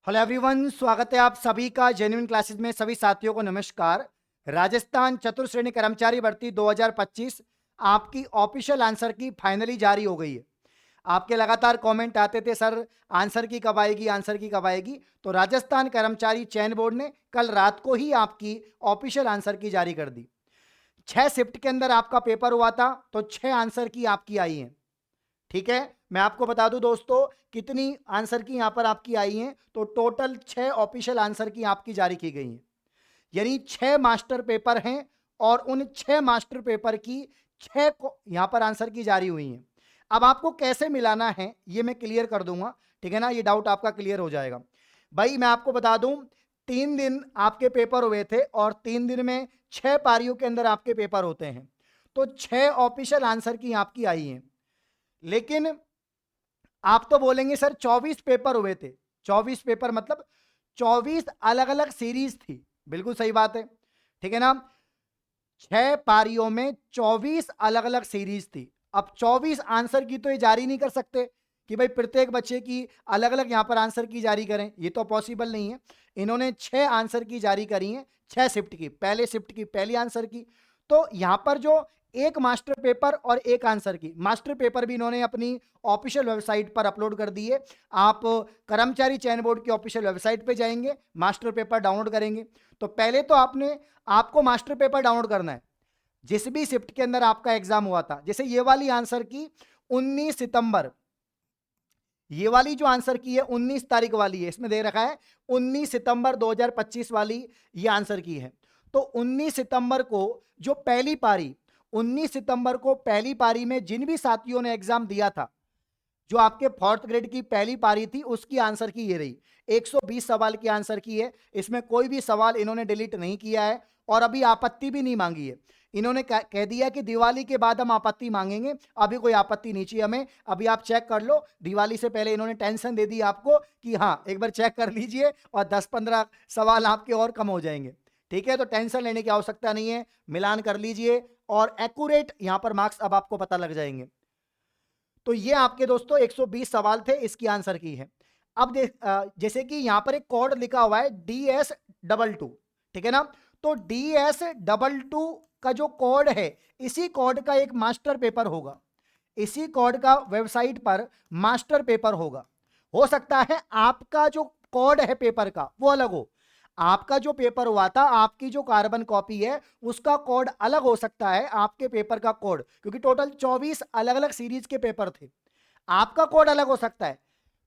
Hello everyone, स्वागत है आप सभी का जेन्युइन क्लासेस में। सभी साथियों को नमस्कार। राजस्थान चतुर्थ श्रेणी कर्मचारी भर्ती 2025 आपकी ऑफिशियल आंसर की फाइनली जारी हो गई है। आपके लगातार कमेंट आते थे, सर आंसर की कब आएगी, आंसर की कब आएगी। तो राजस्थान कर्मचारी चयन बोर्ड ने कल रात को ही आपकी ऑफिशियल आंसर की जारी कर दी। 6 शिफ्ट के अंदर आपका पेपर हुआ था, तो 6 आंसर की आपकी आई है। ठीक है, मैं आपको बता दूं दोस्तों कितनी आंसर की यहां पर आपकी आई हैं। तो टोटल 6 ऑफिशियल आंसर की आपकी जारी की गई हैं, यानी 6 मास्टर पेपर हैं और उन 6 मास्टर पेपर की 6 को यहां पर आंसर की जारी हुई हैं। अब आपको कैसे मिलाना है ये मैं क्लियर कर दूंगा, ठीक है ना। ये डाउट आपका क्लियर हो जाएगा। भाई मैं आपको बता दूं, 3 दिन आपके पेपर हुए थे और 3 दिन में 6 पारियों के अंदर आपके पेपर होते हैं। तो 6 ऑफिशियल आंसर की आपकी आई हैं। लेकिन आप तो बोलेंगे सर 24 पेपर हुए थे। 24 पेपर मतलब 24 अलग अलग सीरीज थी। बिल्कुल सही बात है, ठीक है ना। 6 पारियों में 24 अलग अलग सीरीज थी। अब 24 आंसर की तो ये जारी नहीं कर सकते कि भाई प्रत्येक बच्चे की अलग अलग यहां पर आंसर की जारी करें, ये तो पॉसिबल नहीं है। इन्होंने 6 आंसर की जारी करी है, 6 शिफ्ट की। पहले शिफ्ट की पहली आंसर की, तो यहां पर जो एक मास्टर पेपर और एक आंसर की, मास्टर पेपर भी इन्होंने अपनी ऑफिशियल वेबसाइट पर अपलोड कर दिए। आप कर्मचारी चयन बोर्ड की ऑफिशियल वेबसाइट पे जाएंगे, मास्टर पेपर डाउनलोड करेंगे। तो पहले तो आपको मास्टर पेपर डाउनलोड करना है जिस भी शिफ्ट के अंदर आपका एग्जाम हुआ था। जैसे ये वाली आंसर की 19 सितंबर, ये वाली जो आंसर की है 19 तारीख वाली है, इसमें दे रखा है 19 सितंबर 2025 वाली ये आंसर की है। तो 19 सितंबर को जो पहली पारी, 19 सितंबर को पहली पारी में जिन भी साथियों ने एग्जाम दिया था, जो आपके 4th ग्रेड की पहली पारी थी, उसकी आंसर की ये रही। 120 सवाल की आंसर की है, इसमें कोई भी सवाल इन्होंने डिलीट नहीं किया है और अभी आपत्ति भी नहीं मांगी है। इन्होंने कह दिया कि दिवाली के बाद हम आपत्ति मांगेंगे, अभी कोई आपत्ति नहीं चाहिए हमें। अभी आप चेक कर लो, दिवाली से पहले इन्होंने टेंशन दे दी आपको कि हाँ एक बार चेक कर लीजिए और 10-15 सवाल आपके और कम हो जाएंगे। ठीक है, तो टेंशन लेने की आवश्यकता नहीं है, मिलान कर लीजिए और एक्यूरेट यहां पर मार्क्स अब आपको पता लग जाएंगे। तो ये आपके दोस्तों 120 सवाल थे, इसकी आंसर की है। अब जैसे कि यहां पर एक कोड लिखा हुआ है DS22, ठीक है ना। तो DS22 का जो कोड है, इसी कोड का एक मास्टर पेपर होगा, इसी कोड का वेबसाइट पर मास्टर पेपर होगा। हो सकता है आपका जो कोड है पेपर का वो अलग हो, आपका जो पेपर हुआ था, आपकी जो कार्बन कॉपी है उसका कोड अलग हो सकता है आपके पेपर का कोड, क्योंकि टोटल 24 अलग अलग सीरीज के पेपर थे। आपका कोड अलग हो सकता है,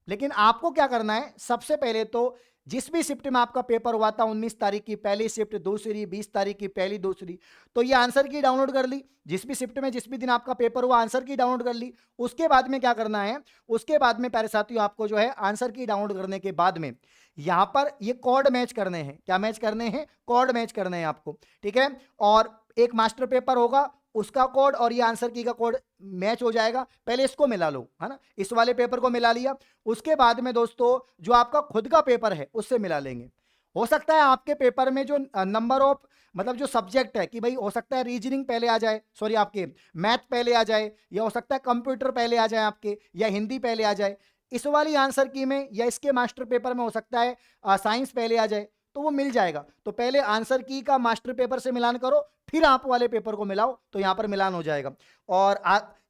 लेकिन आपको क्या करना है, सबसे पहले तो जिस भी शिफ्ट में आपका पेपर हुआ था, 19 तारीख की पहली शिफ्ट, दूसरी 20 तारीख की पहली दूसरी, तो ये आंसर की डाउनलोड कर ली। जिस भी शिफ्ट में जिस भी दिन आपका पेपर हुआ, आंसर की डाउनलोड कर ली। उसके बाद में क्या करना है, उसके बाद में प्यारे साथियों आपको जो है आंसर की डाउनलोड करने के बाद में यहां पर ये कोड मैच करने हैं। क्या मैच करने हैं? कोड मैच करने हैं आपको, ठीक है। और एक मास्टर पेपर होगा, उसका कोड और ये आंसर की का कोड मैच हो जाएगा। पहले इसको मिला लो, है ना, इस वाले पेपर को मिला लिया। उसके बाद में दोस्तों जो आपका खुद का पेपर है उससे मिला लेंगे। हो सकता है आपके पेपर में जो नंबर ऑफ मतलब जो सब्जेक्ट है, कि भाई हो सकता है रीजनिंग पहले आ जाए, सॉरी आपके मैथ पहले आ जाए, या हो सकता है कंप्यूटर पहले आ जाए आपके, या हिंदी पहले आ जाए। इस वाली आंसर की में या इसके मास्टर पेपर में हो सकता है साइंस पहले आ जाए, तो वो मिल जाएगा। तो पहले आंसर की का मास्टर पेपर से मिलान करो, फिर आप वाले पेपर को मिलाओ, तो यहां पर मिलान हो जाएगा। और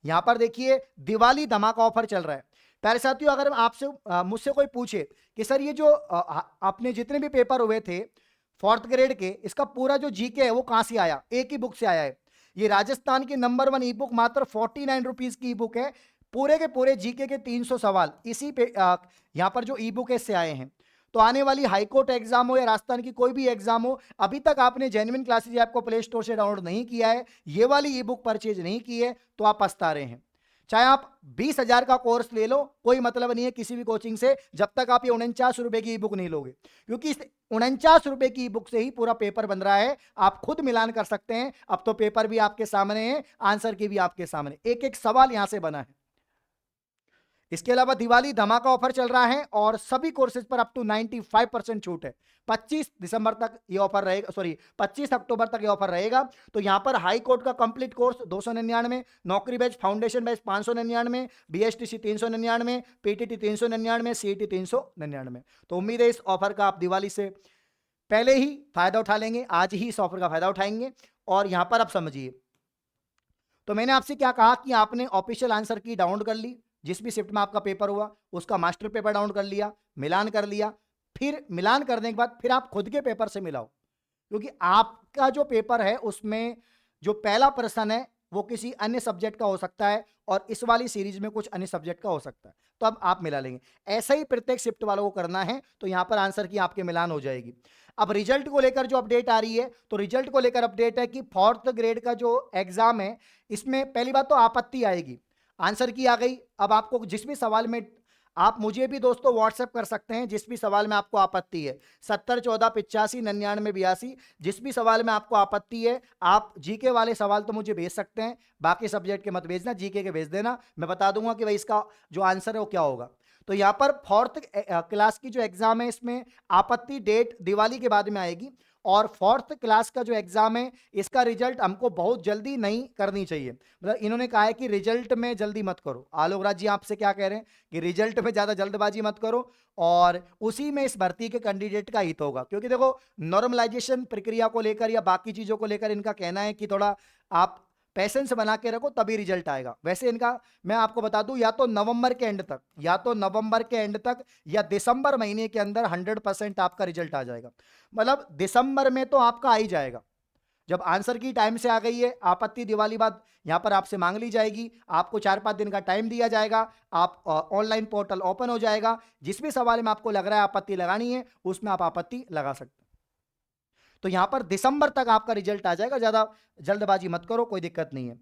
यहां पर देखिए दिवाली धमाका ऑफर चल रहा है। प्यारे साथियों, अगर आपसे मुझसे कोई पूछे कि सर ये जो आपने जितने भी पेपर हुए थे 4th ग्रेड के, इसका पूरा जो जीके है वो कहां से आया, एक ही बुक से आया है। ये राजस्थान की नंबर 1 ई बुक, मात्र 49 रुपीज की ई बुक है। पूरे के पूरे जीके के 300 सवाल इसी पे यहां पर जो ई बुक है इससे आए हैं। तो आने वाली हाईकोर्ट एग्जाम हो या राजस्थान की कोई भी एग्जाम हो, अभी तक आपने जेन्युइन क्लासेज ऐप को प्ले स्टोर से डाउनलोड नहीं किया है, ये वाली ई बुक परचेज नहीं की है, तो आप पछता रहे हैं। चाहे आप 20,000 का कोर्स ले लो, कोई मतलब नहीं है किसी भी कोचिंग से, जब तक आप ये 49 रुपए की ई बुक नहीं लोगे, क्योंकि इस 49 रुपए की ई बुक से ही पूरा पेपर बन रहा है। आप खुद मिलान कर सकते हैं। अब तो पेपर भी आपके सामने है, आंसर की भी आपके सामने, एक एक सवाल यहां से बना है। इसके अलावा दिवाली धमाका ऑफर चल रहा है और सभी कोर्सेज पर अप टू 95% छूट है। 25 दिसंबर तक ये ऑफर रहेगा, सॉरी 25 अक्टूबर तक ये ऑफर रहेगा। तो यहां पर हाई कोर्ट का कंप्लीट कोर्स 299, नौकरी batch foundation batch 599, BSTC 399, PTT 399, CET 399। तो उम्मीद है इस ऑफर का आप दिवाली से पहले ही फायदा उठा लेंगे, आज ही इस ऑफर का फायदा उठाएंगे। और यहां पर आप समझिए, तो मैंने आपसे क्या कहा कि आपने ऑफिशियल आंसर की डाउनलोड कर ली, जिस भी शिफ्ट में आपका पेपर हुआ उसका मास्टर पेपर डाउनलोड कर लिया, मिलान कर लिया। फिर मिलान करने के बाद फिर आप खुद के पेपर से मिलाओ, क्योंकि आपका जो पेपर है उसमें जो पहला प्रश्न है वो किसी अन्य सब्जेक्ट का हो सकता है और इस वाली सीरीज में कुछ अन्य सब्जेक्ट का हो सकता है, तो अब आप मिला लेंगे। ऐसा ही प्रत्येक शिफ्ट वालों को करना है, तो यहां पर आंसर की आपके मिलान हो जाएगी। अब रिजल्ट को लेकर जो अपडेट आ रही है, तो रिजल्ट को लेकर अपडेट है कि 4th ग्रेड का जो एग्जाम है इसमें पहली बात तो आपत्ति आएगी, आंसर की आ गई। अब आपको जिस भी सवाल में, आप मुझे भी दोस्तों व्हाट्सएप कर सकते हैं जिस भी सवाल में आपको आपत्ति है, 70 14 85 99 82, जिस भी सवाल में आपको आपत्ति है। आप जीके वाले सवाल तो मुझे भेज सकते हैं, बाकी सब्जेक्ट के मत भेजना, जीके के भेज देना, मैं बता दूंगा कि भाई इसका जो आंसर है वो क्या होगा। तो यहाँ पर 4th क्लास की जो एग्जाम है इसमें आपत्ति डेट दिवाली के बाद में आएगी, और 4th क्लास का जो एग्जाम है इसका रिजल्ट हमको बहुत जल्दी नहीं करनी चाहिए। मतलब इन्होंने कहा है कि रिजल्ट में जल्दी मत करो। आलोक राज जी आपसे क्या कह रहे हैं कि रिजल्ट में ज्यादा जल्दबाजी मत करो, और उसी में इस भर्ती के कैंडिडेट का हित होगा। क्योंकि देखो, नॉर्मलाइजेशन प्रक्रिया को लेकर या बाकी चीजों को लेकर इनका कहना है कि थोड़ा आप पैसेंस बना के रखो तभी रिजल्ट आएगा। वैसे इनका मैं आपको बता दूं, या तो नवंबर के एंड तक, या तो नवंबर के एंड तक या दिसंबर महीने के अंदर 100% आपका रिजल्ट आ जाएगा। मतलब दिसंबर में तो आपका आ ही जाएगा। जब आंसर की टाइम से आ गई है, आपत्ति दिवाली बाद यहां पर आपसे मांग ली जाएगी, आपको 4-5 दिन का टाइम दिया जाएगा, आप ऑनलाइन पोर्टल ओपन हो जाएगा, जिस भी सवाल में आपको लग रहा है आपत्ति लगानी है उसमें आप आपत्ति लगा सकते हैं। तो यहां पर दिसंबर तक आपका रिजल्ट आ जाएगा, ज्यादा जल्दबाजी मत करो, कोई दिक्कत नहीं है।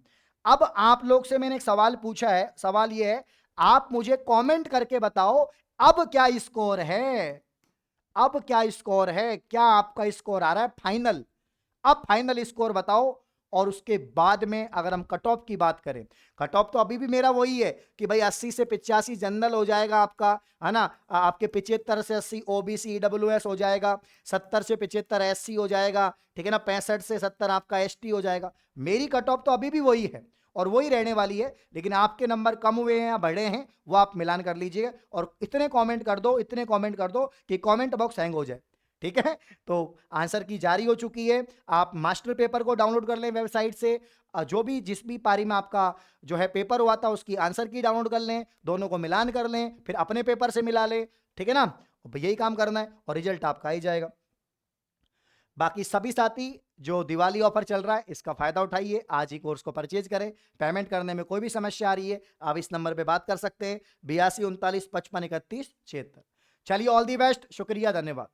अब आप लोग से मैंने एक सवाल पूछा है, सवाल यह है, आप मुझे कमेंट करके बताओ अब क्या स्कोर है, अब क्या स्कोर है, क्या आपका स्कोर आ रहा है फाइनल। अब फाइनल स्कोर बताओ। और उसके बाद में अगर हम कट ऑफ की बात करें, कट ऑफ तो अभी भी मेरा वही है कि भाई 80 से 85 जनरल हो जाएगा आपका, है ना। आपके 75 से 80 ओबीसी ईडब्ल्यूएस हो जाएगा, 70 से 75 एससी हो जाएगा, ठीक है ना, 65 से 70 आपका एसटी हो जाएगा। मेरी कट ऑफ तो अभी भी वही है और वही रहने वाली है, लेकिन आपके नंबर कम हुए हैं या बढ़े हैं वो आप मिलान कर लीजिएगा। और इतने कमेंट कर दो, इतने कमेंट कर दो कि कमेंट बॉक्स हैंग हो जाए, ठीक है। तो आंसर की जारी हो चुकी है, आप मास्टर पेपर को डाउनलोड कर लें वेबसाइट से, जो भी जिस भी पारी में आपका जो है पेपर हुआ था उसकी आंसर की डाउनलोड कर लें, दोनों को मिलान कर लें, फिर अपने पेपर से मिला लें, ठीक है ना। यही काम करना है और रिजल्ट आपका ही जाएगा। बाकी सभी साथी जो दिवाली ऑफर चल रहा है इसका फायदा उठाइए, आज ही कोर्स को परचेज करें। पेमेंट करने में कोई भी समस्या आ रही है आप इस नंबर पे बात कर सकते हैं, 82 39 55 31 76। चलिए, ऑल दी बेस्ट, शुक्रिया, धन्यवाद।